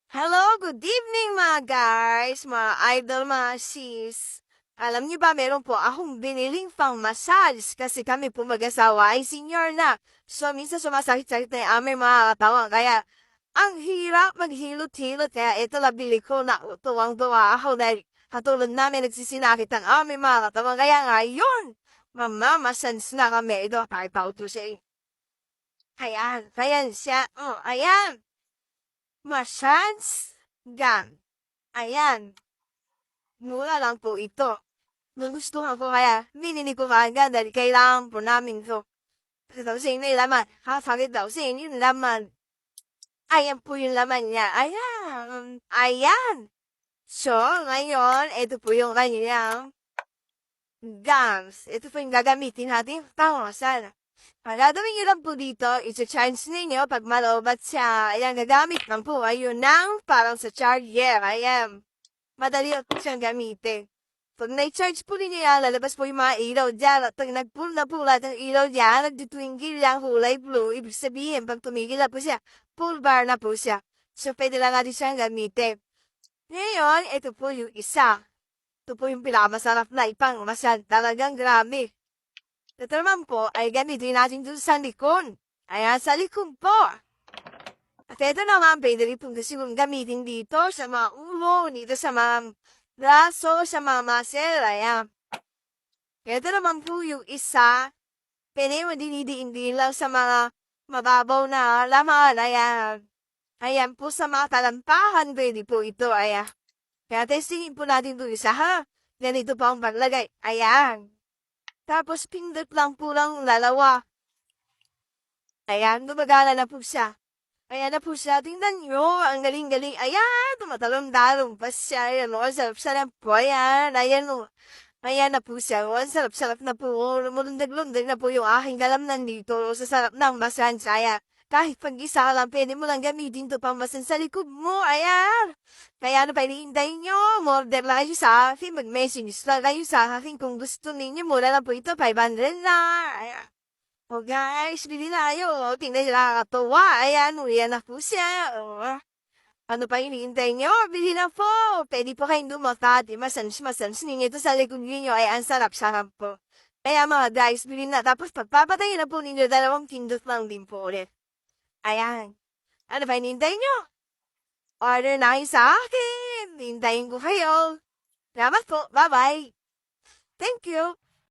Hello, good evening mga guys, mga idol, mga sis. Alam niyo ba, meron po akong biniling pang massage kasi kami po mag-asawa ay senior na. So, minsan sumasakit-sakit na yung aming mga katawan. Kaya, ang hirap maghilot-hilot. Kaya ito nabili ko na tuwang-tuwa ako dahil katulad namin nagsisinakit ang aming mga katawan. Kaya ngayon, mamamasans na kami. Ito, pakita ko to siya. Ayan siya. Oh, ayan. Massage gun. Ayan, mura lang po ito. Nagustuhan ko kaya binili ko kaagad dahil kailangan po namin to. Kasi daw sa inyo yung laman. Sakit daw sa inyo yung laman. Ayan po yung laman niya. Ayan. Ayan. So, ngayon, ito po yung kanyang gums. Ito po yung gagamitin natin. Tama sana. Ang gagawin nyo lang po dito, i-charge ninyo pag malobat siya. Ayan, gagamit lang po. Ayun nang parang sa charger. Ayan. Madali po siyang gamitin. Pag na-charge po ninyo yan, lalabas po yung mga ilaw dyan. At pag nag-pull na po lahat ng ilaw dyan, nagtitwingle yung kulay blue. Ibig sabihin, pag tumigil na po siya, full bar na po siya. So, pwede lang natin siyang gamitin. Ngayon, ito po yung isa. Ito po yung pinakamasarap na ipang masal. Talagang grabe. Ito naman po ay gamitin natin dito sa likod. Ayan, sa likod po. At ito naman, pwede rin po kasi gamitin dito sa mga ulo, dito sa mga braso, sa mga muscle. Ayan. Ito naman po yung isa. Pwede mo dinidiin lang sa mga mababaw na laman. Ayan. Ayan po sa mga talampahan, pwede po ito. Ayan. Kaya testingin po natin ito isa ha. Ganito po ang paglagay. Ayan. Tapos pindot lang po lang lalawa. Ayan, gumagana na po siya. Ayan na po siya. Tingnan nyo. Ang galing-galing. Ayan, tumatalong-dalong pa siya. Ayan o, sarap-sarap po. Ayan, ayan o. Ayan na po siya. O, sarap-sarap na po. Lumulundag-lundag na po yung aking galamnan dito. Sa sarap ng masansya. Ayan. Kahit pag-isa ka lang, pwede mo lang gamitin to pang masan sa likod mo. Ayan. Kaya ano pa hinihintay nyo? Order lang kayo sa akin. Mag-message lang kayo sa akin kung gusto ninyo. Mura lang po ito. 500 na. Ayan. Oh guys, bili na kayo. Tingnan siya nakakatuwa. Ayan, uyan na po siya. Oh. Ano pa hinihintay nyo? Bili na po. Pwede po kayong dumata. Masans ninyo ito sa likod ninyo. Ay, ang sarap-sarap po. Kaya mga guys, bili na. Tapos pagpapatayin na po ninyo, 2 pindot lang din po ulit. Ayan. Ano pa hinihintay nyo? Order na kayo sa akin. Hintayin ko kayo. Salamat po. Bye-bye. Thank you.